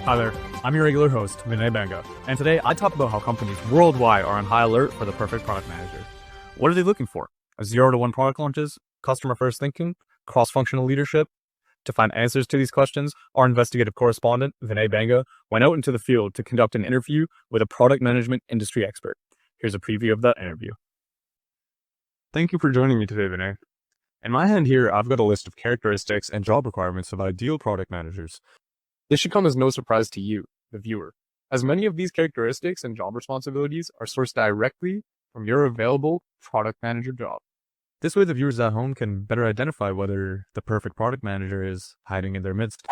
Hi there, I'm your regular host, Venaybanga, and today I talk about how companies worldwide are on high alert for the perfect product manager. What are they looking for? 0 to 1 product launches, customer first thinking, cross-functional leadership? To find answers to these questions, our investigative correspondent, Venaybanga, went out into the field to conduct an interview with a product management industry expert. Here's a preview of that interview. Thank you for joining me today, Vinay. In my hand here, I've got a list of characteristics and job requirements of ideal product managers. This should come as no surprise to you, the viewer, as many of these characteristics and job responsibilities are sourced directly from your available product manager job. This way, the viewers at home can better identify whether the perfect product manager is hiding in their midst.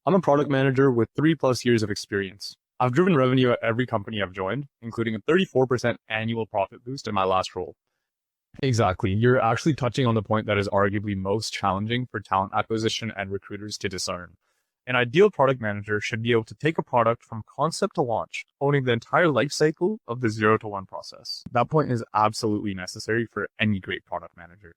I'm a product manager with 3+ years of experience. I've driven revenue at every company I've joined, including a 34% annual profit boost in my last role. Exactly. You're actually touching on the point that is arguably most challenging for talent acquisition and recruiters to discern. An ideal product manager should be able to take a product from concept to launch, owning the entire life cycle of the 0 to 1 process. That point is absolutely necessary for any great product manager.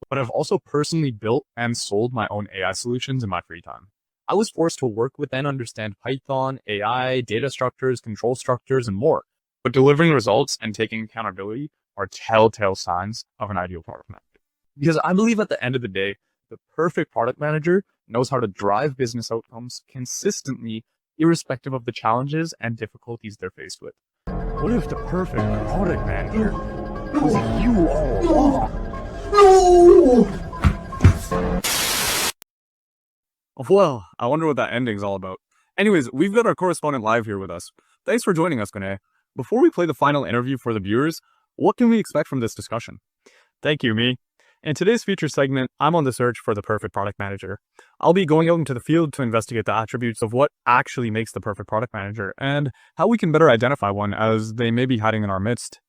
But I've also personally built and sold my own AI solutions in my free time. I was forced to work with and understand Python, AI, data structures, control structures, and more. But delivering results and taking accountability are telltale signs of an ideal product manager. Because I believe at the end of the day, the perfect product manager knows how to drive business outcomes consistently, irrespective of the challenges and difficulties they're faced with. What if the perfect product manager was you all along? No! Well, I wonder what that ending's all about. Anyways, we've got our correspondent live here with us. Thanks for joining us, Gunay. Before we play the final interview for the viewers, what can we expect from this discussion? Thank you, Me. In today's feature segment, I'm on the search for the perfect product manager. I'll be going out into the field to investigate the attributes of what actually makes the perfect product manager and how we can better identify one, as they may be hiding in our midst.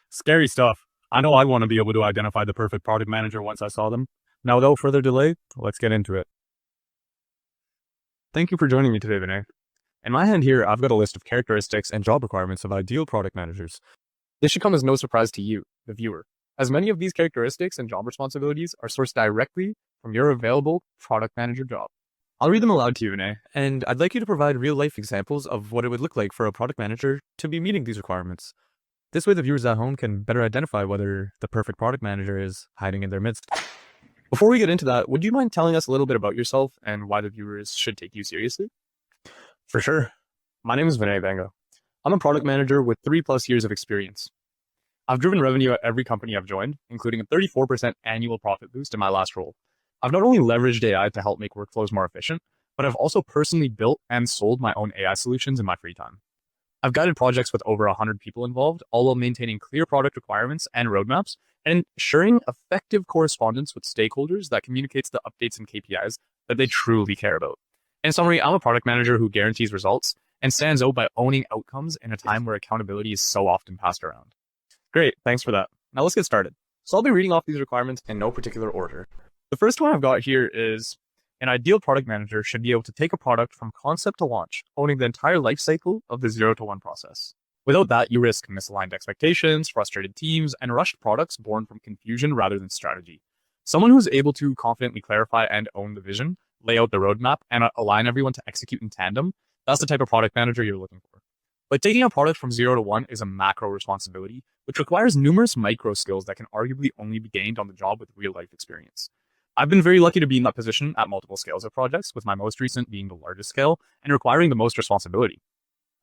Scary stuff. I know I want to be able to identify the perfect product manager once I saw them. Now, without further delay, let's get into it. Thank you for joining me today, Vinay. In my hand here, I've got a list of characteristics and job requirements of ideal product managers. This should come as no surprise to you, the viewer, as many of these characteristics and job responsibilities are sourced directly from your available product manager job. I'll read them aloud to you, Vinay, and I'd like you to provide real-life examples of what it would look like for a product manager to be meeting these requirements. This way, the viewers at home can better identify whether the perfect product manager is hiding in their midst. Before we get into that, would you mind telling us a little bit about yourself and why the viewers should take you seriously? For sure. My name is Venaybanga. I'm a product manager with 3+ years of experience. I've driven revenue at every company I've joined, including a 34% annual profit boost in my last role. I've not only leveraged AI to help make workflows more efficient, but I've also personally built and sold my own AI solutions in my free time. I've guided projects with over 100 people involved, all while maintaining clear product requirements and roadmaps, and ensuring effective correspondence with stakeholders that communicates the updates and KPIs that they truly care about. In summary, I'm a product manager who guarantees results and stands out by owning outcomes in a time where accountability is so often passed around. Great, thanks for that. Now let's get started. So I'll be reading off these requirements in no particular order. The first one I've got here is an ideal product manager should be able to take a product from concept to launch, owning the entire life cycle of the 0 to 1 process. Without that, you risk misaligned expectations, frustrated teams, and rushed products born from confusion rather than strategy. Someone who's able to confidently clarify and own the vision, lay out the roadmap, and align everyone to execute in tandem, that's the type of product manager you're looking for. But taking a product from 0 to 1 is a macro responsibility, which requires numerous micro skills that can arguably only be gained on the job with real life experience. I've been very lucky to be in that position at multiple scales of projects, with my most recent being the largest scale and requiring the most responsibility.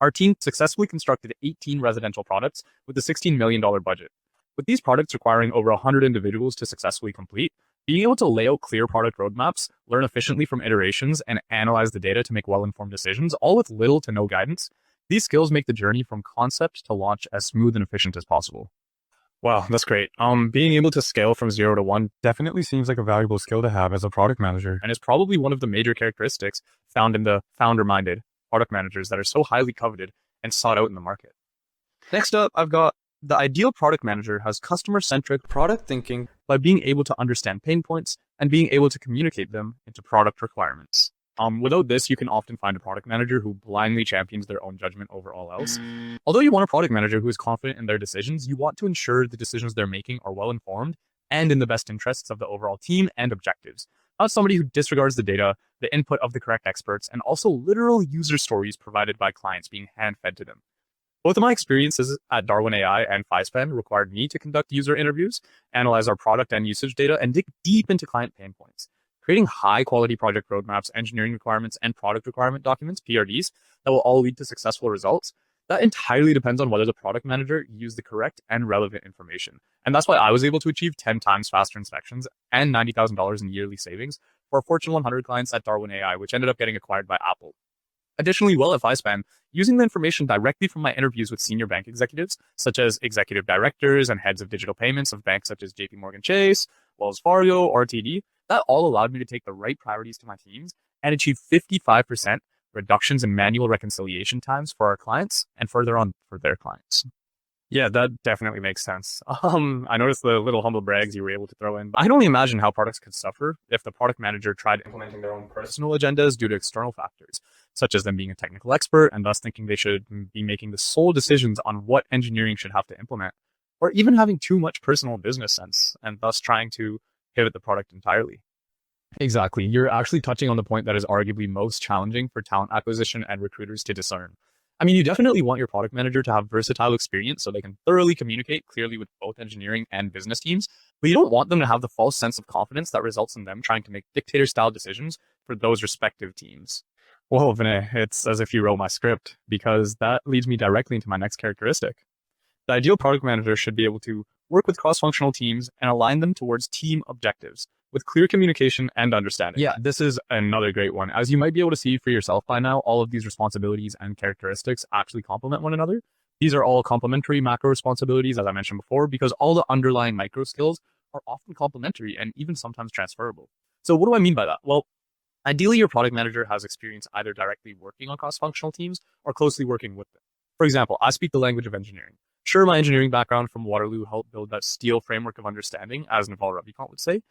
Our team successfully constructed 18 residential products with a $16 million budget. With these products requiring over 100 individuals to successfully complete, being able to lay out clear product roadmaps, learn efficiently from iterations, and analyze the data to make well-informed decisions, all with little to no guidance, these skills make the journey from concept to launch as smooth and efficient as possible. Wow, that's great. Being able to scale from 0 to 1 definitely seems like a valuable skill to have as a product manager, and is probably one of the major characteristics found in the founder-minded product managers that are so highly coveted and sought out in the market. Next up, I've got the ideal product manager has customer-centric product thinking by being able to understand pain points and being able to communicate them into product requirements. Without this, you can often find a product manager who blindly champions their own judgment over all else. Although you want a product manager who is confident in their decisions, you want to ensure the decisions they're making are well informed and in the best interests of the overall team and objectives. not somebody who disregards the data, the input of the correct experts, and also literal user stories provided by clients being hand-fed to them. Both of my experiences at Darwin AI and FiSpan required me to conduct user interviews, analyze our product and usage data, and dig deep into client pain points. Creating high-quality project roadmaps, engineering requirements, and product requirement documents, PRDs, that will all lead to successful results, that entirely depends on whether the product manager used the correct and relevant information. And that's why I was able to achieve 10 times faster inspections and $90,000 in yearly savings for Fortune 100 clients at Darwin AI, which ended up getting acquired by Apple. Additionally, well, if I span using the information directly from my interviews with senior bank executives, such as executive directors and heads of digital payments of banks such as JP Morgan Chase, Wells Fargo, or TD, that all allowed me to take the right priorities to my teams and achieve 55% reductions in manual reconciliation times for our clients and further on for their clients. Yeah, that definitely makes sense. I noticed the little humble brags you were able to throw in. I can only imagine how products could suffer if the product manager tried implementing their own personal agendas due to external factors, such as them being a technical expert and thus thinking they should be making the sole decisions on what engineering should have to implement, or even having too much personal business sense and thus trying to pivot the product entirely. Exactly. You're actually touching on the point that is arguably most challenging for talent acquisition and recruiters to discern. I mean, you definitely want your product manager to have versatile experience so they can thoroughly communicate clearly with both engineering and business teams, but you don't want them to have the false sense of confidence that results in them trying to make dictator-style decisions for those respective teams. Well, Vinay, it's as if you wrote my script, because that leads me directly into my next characteristic. The ideal product manager should be able to work with cross-functional teams and align them towards team objectives with clear communication and understanding. Yeah, this is another great one. As you might be able to see for yourself by now, all of these responsibilities and characteristics actually complement one another. These are all complementary macro responsibilities, as I mentioned before, because all the underlying micro skills are often complementary and even sometimes transferable. So what do I mean by that? Well, ideally, your product manager has experience either directly working on cross-functional teams or closely working with them. For example, I speak the language of engineering. Sure, my engineering background from Waterloo helped build that steel framework of understanding, as Naval Ravikant would say,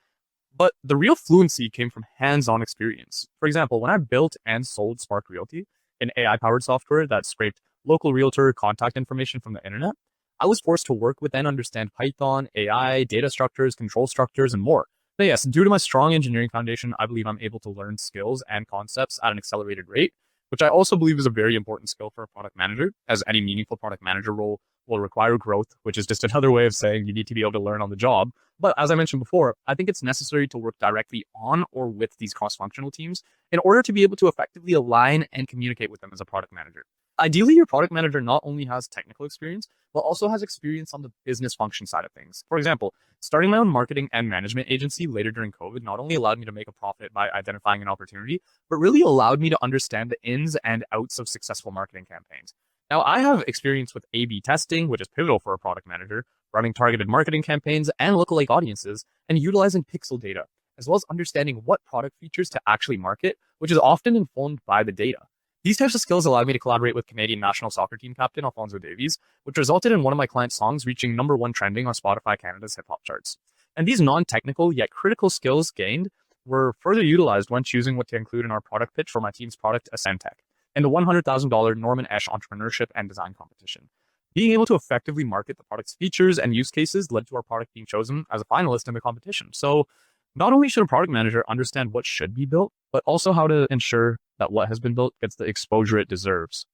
but the real fluency came from hands-on experience. For example, when I built and sold Spark Realty, an AI-powered software that scraped local realtor contact information from the internet, I was forced to work with and understand Python, AI, data structures, control structures, and more. But yes, due to my strong engineering foundation, I believe I'm able to learn skills and concepts at an accelerated rate, which I also believe is a very important skill for a product manager, as any meaningful product manager role will require growth, which is just another way of saying you need to be able to learn on the job. But as I mentioned before, I think it's necessary to work directly on or with these cross-functional teams in order to be able to effectively align and communicate with them as a product manager. Ideally, your product manager not only has technical experience, but also has experience on the business function side of things. For example, starting my own marketing and management agency later during COVID not only allowed me to make a profit by identifying an opportunity, but really allowed me to understand the ins and outs of successful marketing campaigns. Now, I have experience with A/B testing, which is pivotal for a product manager, running targeted marketing campaigns and lookalike audiences, and utilizing pixel data, as well as understanding what product features to actually market, which is often informed by the data. These types of skills allowed me to collaborate with Canadian national soccer team captain Alphonso Davies, which resulted in one of my clients' songs reaching #1 trending on Spotify Canada's hip hop charts. And these non-technical yet critical skills gained were further utilized when choosing what to include in our product pitch for my team's product, Ascentech, and the $100,000 Norman Esch Entrepreneurship and Design Competition. Being able to effectively market the product's features and use cases led to our product being chosen as a finalist in the competition. So not only should a product manager understand what should be built, but also how to ensure that what has been built gets the exposure it deserves.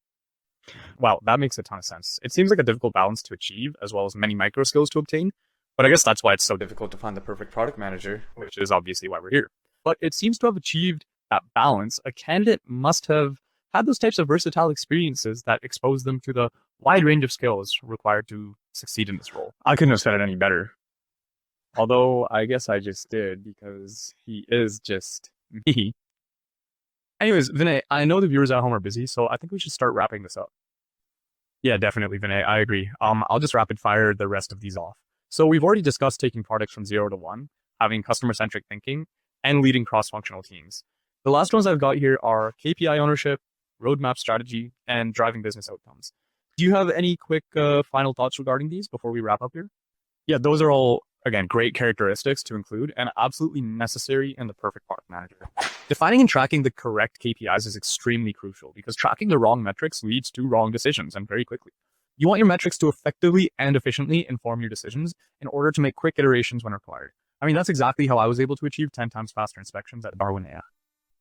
Wow, that makes a ton of sense. It seems like a difficult balance to achieve, as well as many micro skills to obtain. But I guess that's why it's so difficult to find the perfect product manager, which is obviously why we're here. But it seems to have achieved that balance. A candidate must have had those types of versatile experiences that expose them to the wide range of skills required to succeed in this role. I couldn't have said it any better. Although I guess I just did, because he is just me. Anyways, Vinay, I know the viewers at home are busy, so I think we should start wrapping this up. Yeah, definitely, Vinay. I agree. I'll just rapid fire the rest of these off. So we've already discussed taking products from 0 to 1, having customer-centric thinking, and leading cross-functional teams. The last ones I've got here are KPI ownership, roadmap strategy, and driving business outcomes. Do you have any quick final thoughts regarding these before we wrap up here? Yeah, those are all, again, great characteristics to include and absolutely necessary in the perfect product manager. Defining and tracking the correct KPIs is extremely crucial because tracking the wrong metrics leads to wrong decisions and very quickly. You want your metrics to effectively and efficiently inform your decisions in order to make quick iterations when required. I mean, that's exactly how I was able to achieve 10 times faster inspections at Darwin AI.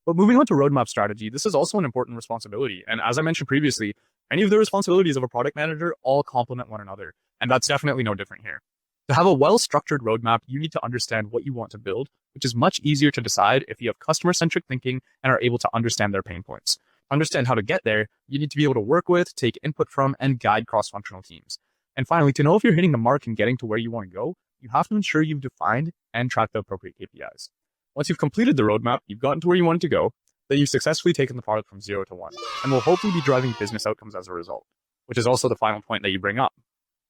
But moving on to roadmap strategy, this is also an important responsibility. And as I mentioned previously, any of the responsibilities of a product manager all complement one another. And that's definitely no different here. To have a well-structured roadmap, you need to understand what you want to build, which is much easier to decide if you have customer-centric thinking and are able to understand their pain points. To understand how to get there, you need to be able to work with, take input from, and guide cross-functional teams. And finally, to know if you're hitting the mark and getting to where you want to go, you have to ensure you've defined and tracked the appropriate KPIs. Once you've completed the roadmap, you've gotten to where you wanted to go, then you've successfully taken the product from 0 to 1, and will hopefully be driving business outcomes as a result, which is also the final point that you bring up.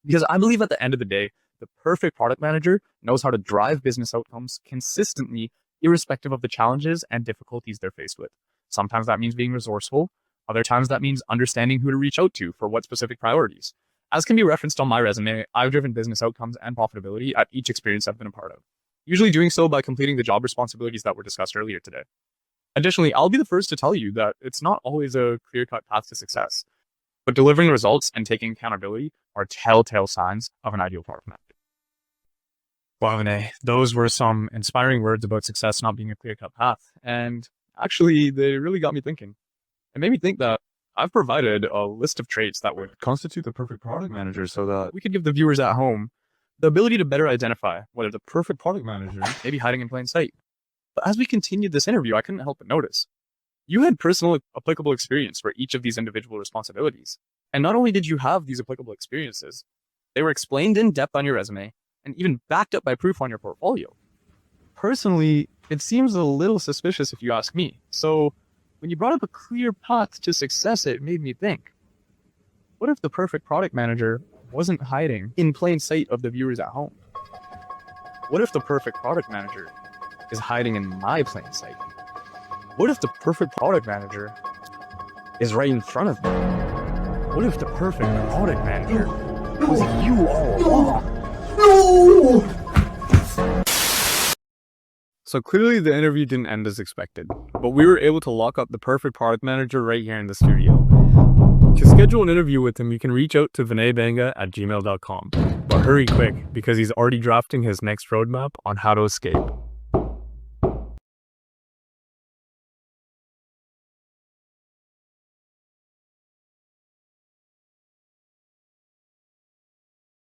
Because I believe at the end of the day, the perfect product manager knows how to drive business outcomes consistently, irrespective of the challenges and difficulties they're faced with. Sometimes that means being resourceful. Other times that means understanding who to reach out to for what specific priorities. As can be referenced on my resume, I've driven business outcomes and profitability at each experience I've been a part of, usually doing so by completing the job responsibilities that were discussed earlier today. Additionally, I'll be the first to tell you that it's not always a clear-cut path to success, but delivering results and taking accountability are telltale signs of an ideal product manager. Wow, Vinay, those were some inspiring words about success not being a clear-cut path. And actually, they really got me thinking. It made me think that I've provided a list of traits that would constitute the perfect product manager so that we could give the viewers at home the ability to better identify whether the perfect product manager may be hiding in plain sight. But as we continued this interview, I couldn't help but notice you had personal applicable experience for each of these individual responsibilities. And not only did you have these applicable experiences, they were explained in depth on your resume and even backed up by proof on your portfolio. Personally, it seems a little suspicious if you ask me. So when you brought up a clear path to success, it made me think, what if the perfect product manager wasn't hiding in plain sight of the viewers at home? What if the perfect product manager is hiding in my plain sight? What if the perfect product manager is right in front of me? What if the perfect product manager was you all along? No! So clearly the interview didn't end as expected, but we were able to lock up the perfect product manager right here in the studio. To schedule an interview with him, you can reach out to venaybanga@gmail.com. But hurry quick, because he's already drafting his next roadmap on how to escape.